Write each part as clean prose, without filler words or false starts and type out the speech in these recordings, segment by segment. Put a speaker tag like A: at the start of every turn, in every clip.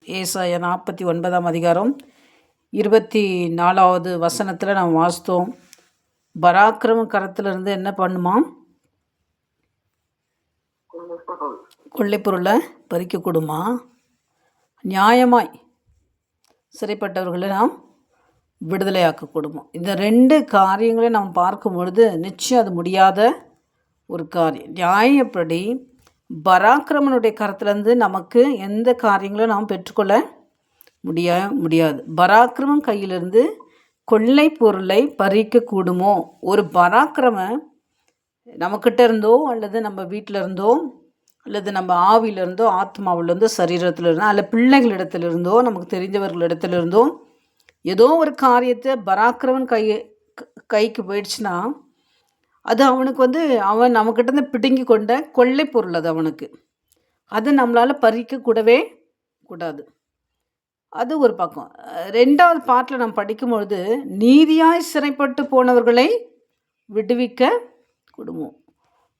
A: ஏசாயா 49ஆம் அதிகாரம் 24வது வசனத்தில் நாம் வாசித்தோம். பராக்கிரம கரத்திலிருந்து என்ன பண்ணுமாம்? கொள்ளைப்பொருளை பறிக்க கொடுமா. நியாயமாய் சிறைப்பட்டவர்களை நாம் விடுதலையாக்க கொடுமா. இந்த ரெண்டு காரியங்களையும் நாம் பார்க்கும் பொழுது நிச்சயம் அது முடியாத ஒரு காரியம். நியாயப்படி பராக்கிரமனுடைய கரத்திலேருந்து நமக்கு எந்த காரியங்களும் நாம் பெற்றுக்கொள்ள முடியாது. பராக்கிரமம் கையிலிருந்து கொள்ளை பொருளை பறிக்க கூடுமோ? ஒரு பராக்கிரம நம்மக்கிட்ட இருந்தோ அல்லது நம்ம வீட்டில் இருந்தோ அல்லது நம்ம ஆவிலிருந்தோ ஆத்மாவிலிருந்தோ சரீரத்தில் இருந்தோ அல்ல பிள்ளைகளிடத்திலிருந்தோ நமக்கு தெரிஞ்சவர்களிடத்திலிருந்தோ ஏதோ ஒரு காரியத்தை பராக்கிரமன் கைக்கு போயிடுச்சுன்னா அது அவனுக்கு அவன் நம்மக்கிட்ட பிடுங்கி கொண்ட கொள்ளை பொருள். அது அவனுக்கு அது நம்மளால் பறிக்க கூடவே கூடாது. அது ஒரு பக்கம். ரெண்டாவது பாட்டில் நம்ம படிக்கும்பொழுது நீதியாய் சிறைப்பட்டு போனவர்களை விடுவிக்க கொடுமோ.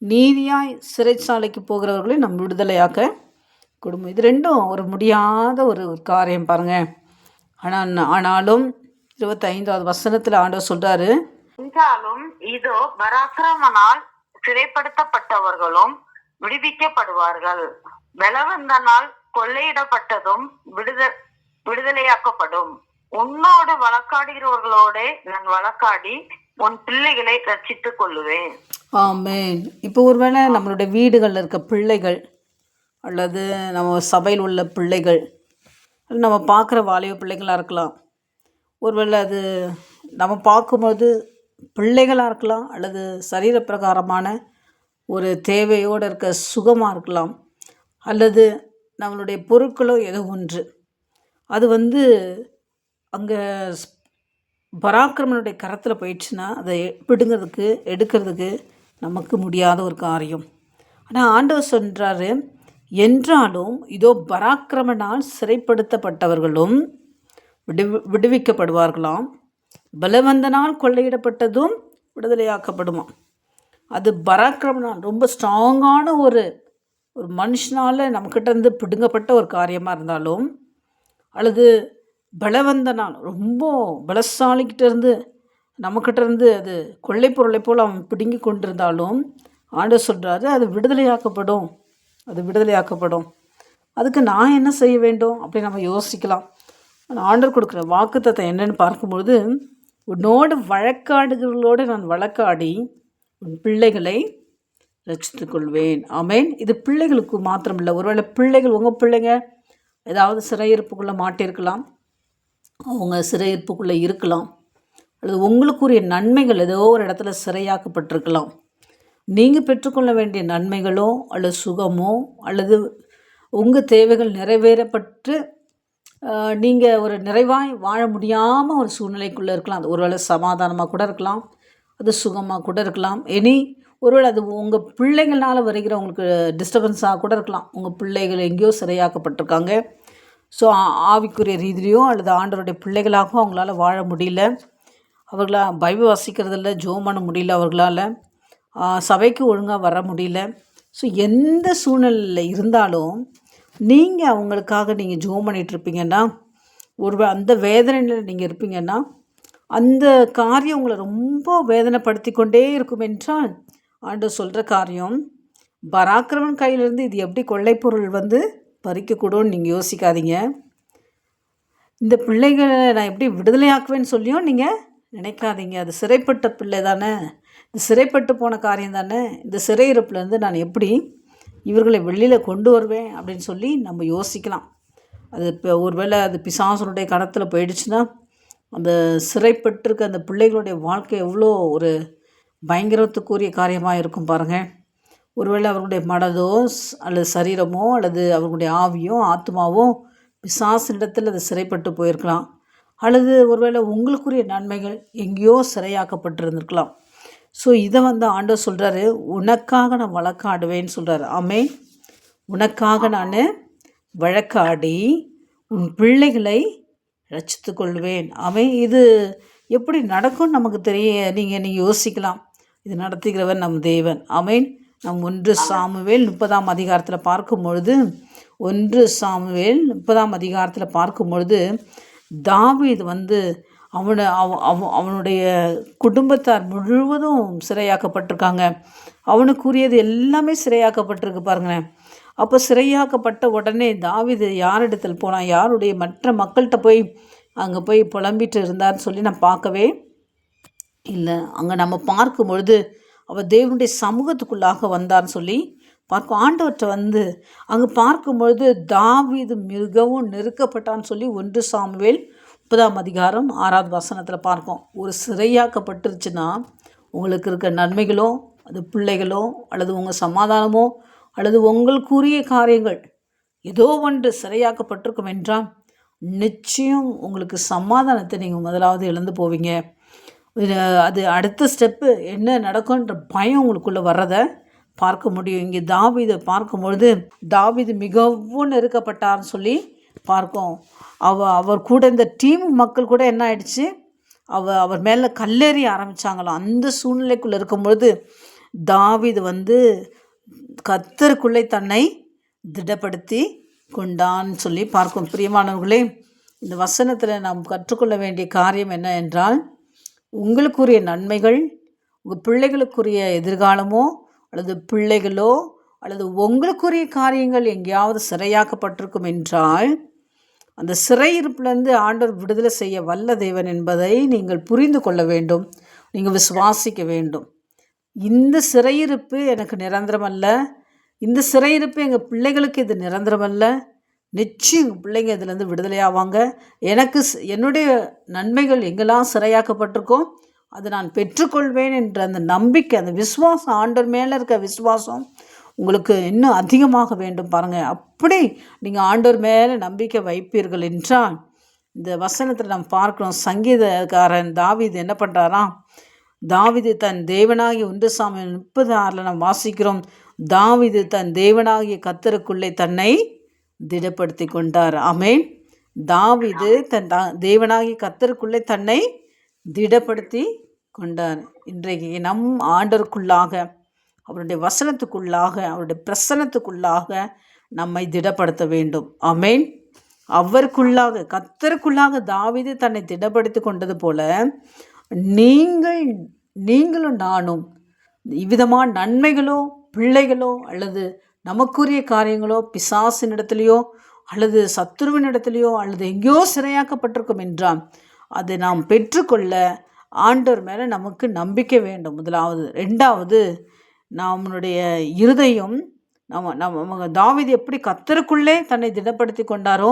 A: நீதியாய் சிறைச்சாலைக்கு போகிறவர்களை நம்ம விடுதலையாக்க கொடுமோ. இது ரெண்டும் ஒரு முடியாத ஒரு காரியம் பாருங்கள். ஆனாலும் 25வது வசனத்தில் ஆண்டவர் சொல்கிறாரு,
B: என்றாலும் இதோ பராக்கிரமனால் சிறைப்படுத்தப்பட்டவர்களும் விடுவிக்கப்படுவார்கள், பலவந்தனால் கொள்ளையிடப்பட்டதும் விடுதலையாக்கப்படும். உன்னோடு வழக்காடுகிறவர்களோட நான் வழக்காடி உன் பிள்ளைகளை ரட்சித்துக் கொள்ளுவேன்.
A: ஆமென். இப்போ ஒருவேளை நம்மளுடைய வீடுகளில் இருக்க பிள்ளைகள் அல்லது நம்ம சபையில் உள்ள பிள்ளைகள், நம்ம பார்க்குற வாலிப பிள்ளைகளாக இருக்கலாம். ஒருவேளை அது நம்ம பார்க்கும்போது பிள்ளைகளாக இருக்கலாம் அல்லது சரீர பிரகாரமான ஒரு தேவையோடு இருக்க சுகமாக இருக்கலாம் அல்லது நம்மளுடைய பொருட்களோ ஏதோ ஒன்று. அது அங்கே பராக்கிரமனுடைய கரத்தில் போயிடுச்சுன்னா அதை பிடுங்கிறதுக்கு எடுக்கிறதுக்கு நமக்கு முடியாத ஒரு காரியம். ஆனால் ஆண்டவர் சொல்கிறாரு, என்றாலும் இதோ பராக்கிரமனால் சிறைப்படுத்தப்பட்டவர்களும் விடுவிக்கப்படுவார்களாம், பலவந்தனால் கொள்ளையிடப்பட்டதும் விடுதலையாக்கப்படுமா. அது பராக்கிரமனால் ரொம்ப ஸ்ட்ராங்கான ஒரு மனுஷனால் நம்மக்கிட்ட பிடுங்கப்பட்ட ஒரு காரியமாக இருந்தாலும் அல்லது பலவந்தனால் ரொம்ப பலசாலிக்கிட்ட இருந்து நம்மக்கிட்ட அது கொள்ளை பொருளை போல் அவன் பிடுங்கி கொண்டிருந்தாலும் ஆண்டவர் சொல்கிறாரு அது விடுதலையாக்கப்படும். அதுக்கு நான் என்ன செய்ய வேண்டும் அப்படி நம்ம யோசிக்கலாம். ஆண்டவர் கொடுக்குற வாக்குத்தத்தம் என்னன்னு பார்க்கும்பொழுது, உன்னோடு வழக்காடுகளோடு நான் வழக்காடி உன் பிள்ளைகளை ரட்சித்துக் கொள்வேன். ஆமென். இது பிள்ளைகளுக்கு மாத்திரமில்லை. ஒருவேளை பிள்ளைகள் உங்கள் பிள்ளைங்க ஏதாவது சிறையிருப்புக்குள்ளே மாட்டியிருக்கலாம், அவங்க சிறையிருப்புக்குள்ளே இருக்கலாம், அல்லது உங்களுக்குரிய நன்மைகள் ஏதோ ஒரு இடத்துல சிறையாக்கப்பட்டிருக்கலாம். நீங்கள் பெற்றுக்கொள்ள வேண்டிய நன்மைகளோ அல்லது சுகமோ அல்லது உங்கள் தேவைகள் நிறைவேறப்பட்டு நீங்கள் ஒரு நிறைவாய் வாழ முடியாமல் ஒரு சூழ்நிலைக்குள்ளே இருக்கலாம். அது ஒருவேளை சமாதானமாக கூட இருக்கலாம், அது சுகமாக கூட இருக்கலாம். ஒருவேளை அது உங்கள் பிள்ளைங்களால் வருகிற உங்களுக்கு டிஸ்டர்பன்ஸாக கூட இருக்கலாம். உங்கள் பிள்ளைகள் எங்கேயோ சிறையாக்கப்பட்டிருக்காங்க. ஸோ ஆவிக்குரிய ரீதியிலையோ அல்லது ஆண்டவருடைய பிள்ளைகளாகவும் அவங்களால வாழ முடியல, அவர்களால் பைபிள் வாசிக்கிறதில்ல, ஜெபம் பண்ண முடியல, அவர்களால் சபைக்கு ஒழுங்காக வர முடியல. ஸோ எந்த சூழ்நிலையில் இருந்தாலும் நீங்கள் அவங்களுக்காக நீங்கள் ஜெபம் பண்ணிகிட்ருப்பீங்கன்னா, அந்த வேதனையில் நீங்கள் இருப்பீங்கன்னா, அந்த காரியம் உங்களை ரொம்ப வேதனைப்படுத்தி கொண்டே இருக்கும் என்றால் ஆண்டவர் சொல்கிற காரியம், பராக்கிரமன் கையிலேருந்து இது எப்படி கொள்ளைப்பொருள் பறிக்கக்கூடும்னு நீங்கள் யோசிக்காதீங்க. இந்த பிள்ளைகளை நான் எப்படி விடுதலையாக்குவேன்னு சொல்லியும் நீங்கள் நினைக்காதீங்க. அது சிறைப்பட்ட பிள்ளை தானே, இது சிறைப்பட்டு போன காரியம் தானே, இந்த சிறையிருப்புலேருந்து நான் எப்படி இவர்களை வெளியில் கொண்டு வருவேன் அப்படின்னு சொல்லி நம்ம யோசிக்கலாம். அது இப்போ ஒருவேளை அது பிசாசனுடைய கணத்தில் போயிடுச்சுன்னா அந்த சிறைப்பட்டிருக்க அந்த பிள்ளைகளுடைய வாழ்க்கை எவ்வளோ ஒரு பயங்கரத்துக்குரிய காரியமாக இருக்கும் பாருங்கள். ஒருவேளை அவர்களுடைய மனதோ அல்லது சரீரமோ அல்லது அவர்களுடைய ஆவியோ ஆத்மாவோ பிசாசினிடத்தில் அது சிறைப்பட்டு போயிருக்கலாம். அல்லது ஒருவேளை உங்களுக்குரிய நன்மைகள் எங்கேயோ சிறையாக்கப்பட்டிருந்திருக்கலாம். ஸோ இதை ஆண்டவர் சொல்கிறாரு, உனக்காக நான் வழக்காடுவேன்னு சொல்கிறாரு. ஆமென். உனக்காக நான் வழக்காடி உன் பிள்ளைகளை ரட்சித்து கொள்வேன். ஆமென். இது எப்படி நடக்கும்னு நமக்கு நீங்கள் யோசிக்கலாம். இது நடத்துகிறவன் நம் தேவன். ஆமென். நம் 1 சாமுவேல் 30ஆம் அதிகாரத்தில் பார்க்கும் பொழுது 1 சாமுவேல் 30ஆம் அதிகாரத்தில் பார்க்கும் பொழுது தாவீது அவனுடைய குடும்பத்தார் முழுவதும் சிறையாக்கப்பட்டிருக்காங்க. அவனுக்குரியது எல்லாமே சிறையாக்கப்பட்டிருக்கு பாருங்களேன். அப்போ சிறையாக்கப்பட்ட உடனே தாவீது யாரிடத்தில் போனான், யாருடைய மற்ற மக்கள்கிட்ட அங்கே போய் புலம்பிட்டு இருந்தார்னு சொல்லி நான் பார்க்கவே இல்லை. அங்கே நம்ம பார்க்கும் பொழுது அவர் தேவனுடைய சமூகத்துக்குள்ளாக வந்தார்னு சொல்லி பார்க்கும். ஆண்டவர்கிட்ட அங்கே பார்க்கும் பொழுது தாவீது மிகவும் நெருக்கப்பட்டான்னு சொல்லி 1 சாமுவேல் 30ஆம் அதிகாரம் 6வது வசனத்தில் பார்க்கும். ஒரு சிறையாக்கப்பட்டுருச்சுன்னா உங்களுக்கு இருக்க நன்மைகளோ, அது பிள்ளைகளோ, அல்லது உங்கள் சமாதானமோ, அல்லது உங்களுக்குரிய காரியங்கள் ஏதோ ஒன்று சிறையாக்கப்பட்டிருக்கும் என்றால் நிச்சயம் உங்களுக்கு சமாதானத்தை நீங்கள் முதலாவது இழந்து போவீங்க. அது அடுத்த ஸ்டெப்பு என்ன நடக்கும்ன்ற பயம் உங்களுக்குள்ளே வர்றதை பார்க்க முடியும். இங்கே தாவீதை பார்க்கும் பொழுது தாவீது மிகவும் நெருக்கப்பட்டார்னு சொல்லி பார்க்கும். அவர் கூட இந்த டீம் மக்கள் கூட என்ன ஆயிடுச்சு, அவர் மேலே கல்லெறி ஆரம்பித்தாங்களாம். அந்த சூழ்நிலைக்குள்ளே இருக்கும்பொழுது தாவீது கர்த்தருக்குள்ளே தன்னை திடப்படுத்தி கொண்டான்னு சொல்லி பார்க்கும். பிரியமானவர்களே, இந்த வசனத்தில் நாம் கற்றுக்கொள்ள வேண்டிய காரியம் என்ன என்றால், உங்களுக்குரிய நன்மைகள், உங்கள் பிள்ளைகளுக்குரிய எதிர்காலமோ அல்லது பிள்ளைகளோ அல்லது உங்களுக்குரிய காரியங்கள் எங்கேயாவது சிறையாக்கப்பட்டிருக்கும் என்றால் அந்த சிறையிருப்பிலிருந்து ஆண்டவர் விடுதலை செய்ய வல்ல தேவன் என்பதை நீங்கள் புரிந்து கொள்ள வேண்டும், நீங்கள் விசுவாசிக்க வேண்டும். இந்த சிறையிருப்பு எனக்கு நிரந்தரமல்ல, இந்த சிறையிருப்பு எங்கள் பிள்ளைகளுக்கு இது நிரந்தரமல்ல. நிச்சயம் எங்கள் பிள்ளைங்க இதுலேருந்து விடுதலையாவாங்க. என்னுடைய நன்மைகள் எங்கெல்லாம் சிறையாக்கப்பட்டிருக்கோ அதை நான் பெற்றுக்கொள்வேன் என்ற அந்த நம்பிக்கை, அந்த விசுவாசம், ஆண்டவர் மேலே இருக்க விசுவாசம் உங்களுக்கு இன்னும் அதிகமாக வேண்டும். பாருங்கள், அப்படி நீங்கள் ஆண்டவர் மேலே நம்பிக்கை வைப்பீர்கள் என்றால் இந்த வசனத்தில் நாம் பார்க்கிறோம். சங்கீதக்காரன் தாவீது என்ன பண்ணுறாராம், தாவீது தன் தேவனாகிய 1 சாமுவேல் 36 நாம் வாசிக்கிறோம். தாவீது தன் தேவனாகிய கர்த்தருக்குள்ளே தன்னை திடப்படுத்தி கொண்டார். ஆமென். தாவீது தன் தேவனாகிய கர்த்தருக்குள்ளே தன்னை திடப்படுத்தி கொண்டார். இன்றைக்கு நம் ஆண்டவருக்குள்ளாக, அவருடைய வசனத்துக்குள்ளாக, அவருடைய பிரசன்னத்துக்குள்ளாக நம்மை திடப்படுத்த வேண்டும். ஆமென். அவருக்குள்ளாக, கர்த்தருக்குள்ளாக தாவீது தன்னை திடப்படுத்தி கொண்டது போல நீங்களும் நானும் இவ்விதமான நன்மைகளோ, பிள்ளைகளோ, அல்லது நமக்குரிய காரியங்களோ பிசாசினிடத்துலையோ அல்லது சத்துருவினிடத்துலையோ அல்லது எங்கேயோ சிறையாக்கப்பட்டிருக்கும் என்றால் அதை நாம் பெற்றுக்கொள்ள ஆண்டவர் மேலே நமக்கு நம்பிக்கை வேண்டும். முதலாவது. 2வது, நம்மளுடைய இருதயம், நம்ம தாவீது எப்படி கர்த்தருக்குள்ளே தன்னை திடப்படுத்தி கொண்டாரோ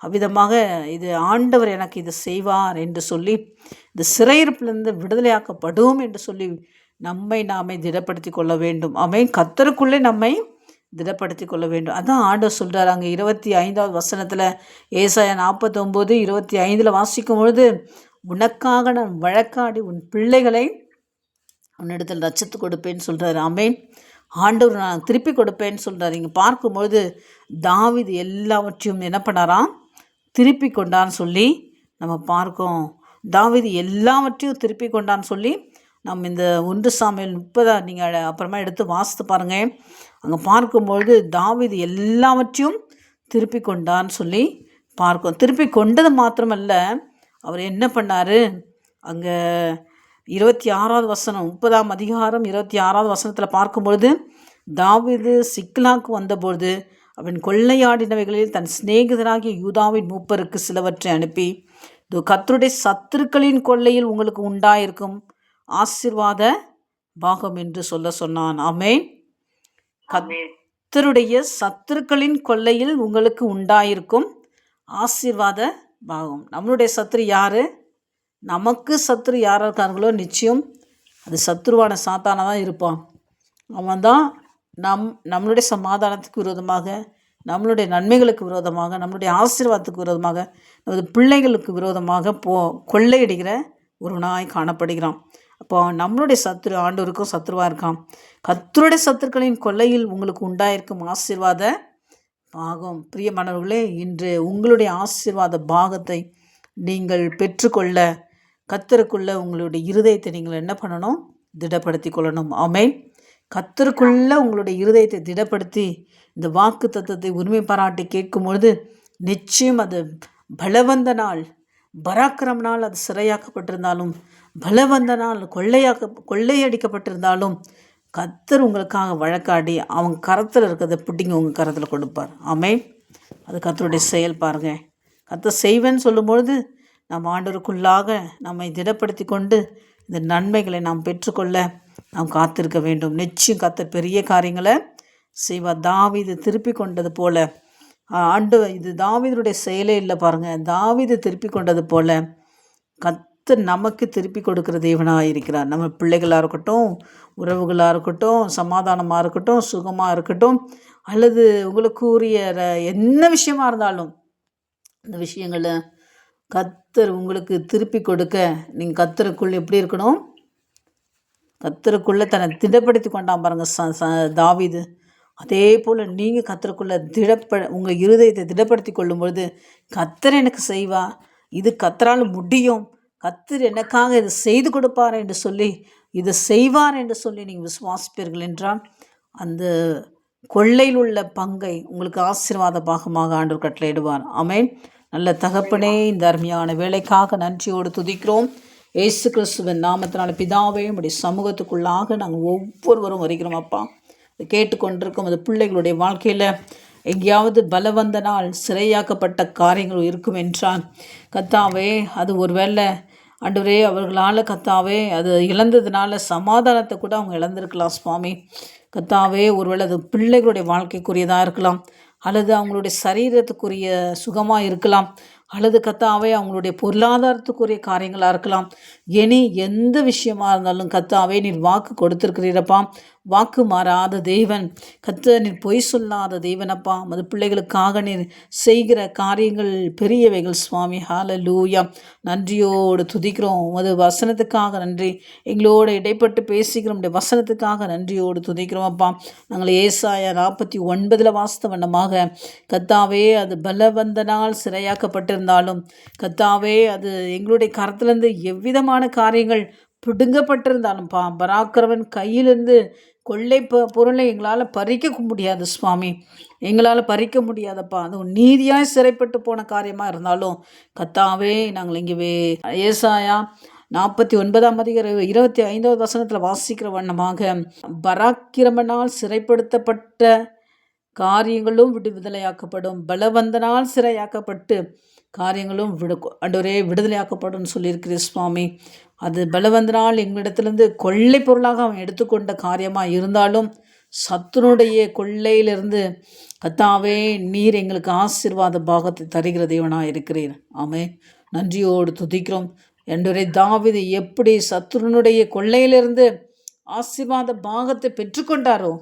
A: அவ்விதமாக இது ஆண்டவர் எனக்கு இது செய்வார் என்று சொல்லி இந்த சிறையிருப்பிலிருந்து விடுதலையாக்கப்படும் என்று சொல்லி நாமே திடப்படுத்தி கொள்ள வேண்டும். கர்த்தருக்குள்ளே நம்மை திடப்படுத்தி கொள்ள வேண்டும். அதான் ஆண்டவர் சொல்கிறார். அங்கே 25வது வசனத்தில் ஏசாயா 49:25 வாசிக்கும் பொழுது, உனக்காக நான் வழக்காடி உன் பிள்ளைகளை உன்னிடத்தில் ரட்சித்து கொடுப்பேன்னு சொல்கிறார். ஆமென். ஆண்டவர் நான் திருப்பி கொடுப்பேன்னு சொல்கிறார். இங்கே பார்க்கும்பொழுது தாவீது எல்லாவற்றையும் என்ன பண்ணாராம், திருப்பி கொண்டான்னு சொல்லி நம்ம பார்க்கோம். தாவீது எல்லாவற்றையும் திருப்பி கொண்டான்னு சொல்லி நம்ம இந்த 1 சாமுவேல் 30 நீங்கள் அப்புறமா எடுத்து வாசித்து பாருங்கள். அங்கே பார்க்கும்பொழுது தாவீது எல்லாவற்றையும் திருப்பி கொண்டான்னு சொல்லி பார்க்கும். திருப்பி கொண்டது மாத்திரமல்ல, அவர் என்ன பண்ணார், அங்கே 26வது வசனம் 30ஆம் அதிகாரம் 26வது வசனத்தில் பார்க்கும்பொழுது, தாவீது சிக்லாக்கு வந்தபொழுது அவன் கொள்ளையாடினவைகளில் தன் சிநேகிதனாகிய யூதாவின் மூப்பருக்கு சிலவற்றை அனுப்பி, இது கர்த்தருடைய சத்துருக்களின் கொள்ளையில் உங்களுக்கு உண்டாயிருக்கும் ஆசீர்வாத பாகம் என்று சொன்னான். ஆமென். கர்த்தருடைய சத்துருக்களின் கொள்ளையில் உங்களுக்கு உண்டாயிருக்கும் ஆசீர்வாத பாகம். நம்மளுடைய சத்துரு யாரு? நமக்கு சத்துரு யாராக இருக்காங்களோ நிச்சயம் அது சத்துருவான சாத்தானாக தான் இருப்பான். அவன் தான் நம்மளுடைய சமாதானத்துக்கு விரோதமாக, நம்மளுடைய நன்மைகளுக்கு விரோதமாக, நம்மளுடைய ஆசீர்வாதத்துக்கு விரோதமாக, நமது பிள்ளைகளுக்கு விரோதமாக கொள்ளையடிக்கிற ஒரு நாய் காணப்படுகிறான். அப்போ நம்மளுடைய சத்துரு ஆண்டவருக்கும் சத்துருவாக இருக்கான். கர்த்தருடைய சத்துருக்களின் கொள்ளையில் உங்களுக்கு உண்டாயிருக்கும் ஆசீர்வாத பாகம். பிரியமானவர்களே, இன்று உங்களுடைய ஆசீர்வாத பாகத்தை நீங்கள் பெற்றுக்கொள்ள கர்த்தருக்குள்ள உங்களுடைய இருதயத்தை நீங்கள் என்ன பண்ணணும், திடப்படுத்தி கொள்ளணும். ஆமென். கர்த்தருக்குள்ள உங்களுடைய இருதயத்தை திடப்படுத்தி இந்த வாக்கு தத்தத்தை உரிமை பாராட்டி கேட்கும் பொழுது நிச்சயம் அது பலவந்த நாள், பராக்கிரம நாள், அது சிறையாக்கப்பட்டிருந்தாலும், பலவந்த நாள், கொள்ளையடிக்கப்பட்டிருந்தாலும் கர்த்தர் உங்களுக்காக வழக்காடி அவங்க கரத்தில் இருக்கிறத பிடிங்க உங்கள் கரத்தில் கொடுப்பார். ஆமென். அது கர்த்தருடைய செயல் பாருங்க. கர்த்தர் செய்வேன்னு சொல்லும்பொழுது நம்ம ஆண்டவருக்குள்ளாக நம்மை திடப்படுத்தி கொண்டு இந்த நன்மைகளை நாம் பெற்றுக்கொள்ள நாம் காத்திருக்க வேண்டும். நிச்சயம் கர்த்தர் பெரிய காரியங்களை செய்வார். தாவீது திருப்பி கொண்டது போல இது தாவீதுடைய செயலே இல்லை பாருங்கள். தாவீது திருப்பி கொண்டது போல கர்த்தர் நமக்கு திருப்பி கொடுக்குற தேவனாக இருக்கிறார். நம்ம பிள்ளைகளாக இருக்கட்டும், உறவுகளாக இருக்கட்டும், சமாதானமாக இருக்கட்டும், சுகமாக இருக்கட்டும், அல்லது உங்களுக்கு உரிய என்ன விஷயமா இருந்தாலும் இந்த விஷயங்களை கர்த்தர் உங்களுக்கு திருப்பி கொடுக்க நீங்கள் கர்த்தருக்குள் எப்படி இருக்கணும்? கர்த்தருக்குள்ளே தன்னை திடப்படுத்தி கொண்டான் பாருங்கள் தாவீது. அதே போல் நீங்கள் கர்த்தருக்குள்ளே உங்கள் இருதயத்தை திடப்படுத்தி கொள்ளும்பொழுது கர்த்தர் எனக்கு செய்வா, இது கர்த்தரால் முடியும், கர்த்தர் எனக்காக இதை செய்து கொடுப்பார் என்று சொல்லி, இதை செய்வார் என்று சொல்லி நீங்கள் விசுவாசிப்பீர்கள் என்றால் அந்த கொள்ளையில் உள்ள பங்கை உங்களுக்கு ஆசீர்வாத பாகமாக ஆண்டவர் கட்டளையிடுவார். ஆமென். நல்ல தகப்பனே, இந்த அருமையான வேலைக்காக நன்றியோடு துதிக்கிறோம். இயேசு கிறிஸ்துவின் நாமத்தினால பிதாவே உம்முடைய சமூகத்துக்குள்ளாக நாங்கள் ஒவ்வொருவரும் வருகிறோம் அப்பா. கேட்டுக்கொண்டிருக்கும் அந்த பிள்ளைகளுடைய வாழ்க்கையில் எங்கேயாவது பலவந்த நாள் சிறையாக்கப்பட்ட காரியங்கள் இருக்கும் என்றால் கர்த்தாவே, அது ஒரு வேளை ஆண்டவரே அவர்களால் கர்த்தாவே அது இழந்ததுனால சமாதானத்தை கூட அவங்க இழந்திருக்கலாம் சுவாமி. கர்த்தாவே, ஒருவேளை அது பிள்ளைகளுடைய வாழ்க்கைக்குரியதாக இருக்கலாம், அல்லது அவங்களுடைய சரீரத்துக்குரிய சுகமாக இருக்கலாம், அல்லது கர்த்தாவே அவங்களுடைய பொருளாதாரத்துக்குரிய காரியங்களாக இருக்கலாம். இனி எந்த விஷயமா இருந்தாலும் கர்த்தாவே நீர் வாக்கு கொடுத்துருக்கிறீரப்பா. வாக்கு மாறாத தேவன் கர்த்தர், நீர் பொய் சொல்லாத தேவனப்பா. அது பிள்ளைகளுக்காக நீர் செய்கிற காரியங்கள் பெரியவைகள் சுவாமி. ஹல்லேலூயா. நன்றியோடு துதிக்கிறோம். உமது வசனத்துக்காக நன்றி. எங்களோடு இடைப்பட்டு பேசிக்கிறோம் உடைய வசனத்துக்காக நன்றியோடு துதிக்கிறோம் அப்பா. நாங்கள் ஏசாயா 49 வாசித்த வண்ணமாக கர்த்தாவே, அது பலவந்த நாள் சிறையாக்கப்பட்டிருந்தாலும் கர்த்தாவே, அது எங்களுடைய கரத்திலிருந்து எவ்விதமான காரியங்கள் பிடுங்கப்பட்டிருந்தாலும் பராக்கிரமன் கையிலிருந்து கொள்ளை பொருளை எங்களால் பறிக்க முடியாது சுவாமி, எங்களால் பறிக்க முடியாதப்பா. அது நீதியாய் சிறைப்பட்டு போன காரியமாக இருந்தாலும் கர்த்தாவே, நாங்கள் இங்கே ஏசாயா 49 25 வசனத்தில் வாசிக்கிற வண்ணமாக பராக்கிரமனால் சிறைப்படுத்தப்பட்ட காரியங்களும் விடுதலையாக்கப்படும், பலவந்தனால் சிறையாக்கப்பட்டு காரியங்களும் ஆண்டவரே விடுதலையாக்கப்படும் சொல்லியிருக்கிறேன் சுவாமி. அது பலவந்தனால் எங்களிடத்திலிருந்து கொள்ளை பொருளாக அவன் எடுத்துக்கொண்ட காரியமாக இருந்தாலும் சத்துனுடைய கொள்ளையிலிருந்து கர்த்தாவே நீர் எங்களுக்கு ஆசீர்வாத பாகத்தை தருகிற தேவனாக இருக்கிறீர். ஆமென். நன்றியோடு துதிக்கிறோம். ஆண்டவரே, தாவீது எப்படி சத்துருனுடைய கொள்ளையிலிருந்து ஆசீர்வாத பாகத்தை பெற்றுக்கொண்டாரோ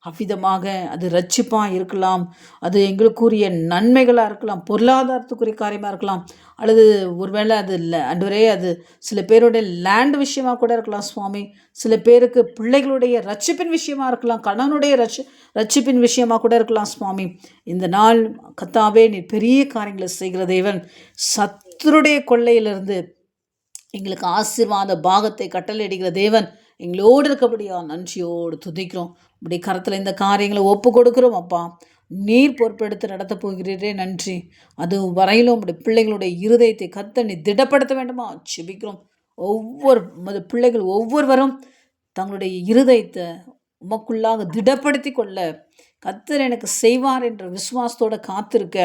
A: அவ்விதமாக அது ரட்சிப்பாக இருக்கலாம், அது எங்களுக்குரிய நன்மைகளாக இருக்கலாம், பொருளாதாரத்துக்குரிய காரியமாக இருக்கலாம், அல்லது ஒருவேளை அது இல்லை ஆண்டவரே, அது சில பேருடைய லேண்ட் விஷயமாக கூட இருக்கலாம் சுவாமி. சில பேருக்கு பிள்ளைகளுடைய ரட்சிப்பின் விஷயமா இருக்கலாம், கணவனுடைய ரட்சிப்பின் விஷயமாக கூட இருக்கலாம் சுவாமி. இந்த நாள் கர்த்தாவே நீர் பெரிய காரியங்களை செய்கிற தேவன். சத்துருடைய கொள்ளையிலிருந்து எங்களுக்கு ஆசீர்வாத பாகத்தை கட்டளையிடுகிற தேவன். எங்களோடு இருக்கபடியா நன்றியோடு துதிக்கிறோம். இப்படி கரத்தில் இந்த காரியங்களை ஒப்பு கொடுக்குறோம் அப்பா. நீர் பொறுப்பெடுத்து நடத்த போகிறீரே, நன்றி. அது வரையிலும் உடைய பிள்ளைகளுடைய இருதயத்தை கர்த்தர் நீ திடப்படுத்த வேண்டுமா செபிக்கிறோம். பிள்ளைகள் ஒவ்வொருவரும் தங்களுடைய இருதயத்தை உமக்குள்ளாக திடப்படுத்தி கொள்ள கர்த்தர் எனக்கு செய்வார் என்ற விசுவாசத்தோடு காத்திருக்க,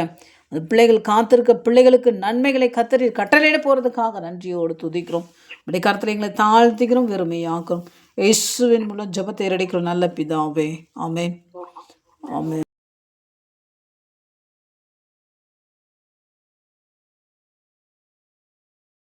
A: அந்த பிள்ளைகள் காத்திருக்க பிள்ளைகளுக்கு நன்மைகளை கர்த்தர் கட்டளையிட போகிறதுக்காக நன்றியோடு துதிக்கிறோம். இப்படி கர்த்தர் எங்களை தாழ்த்திக்கிறோம், வெறுமையாக்கிறோம். இயேசுவின் மூலம் ஜெபத்தை ஏறடிக்கிறோம் நல்ல பிதாவே. ஆமென். ஆமென்.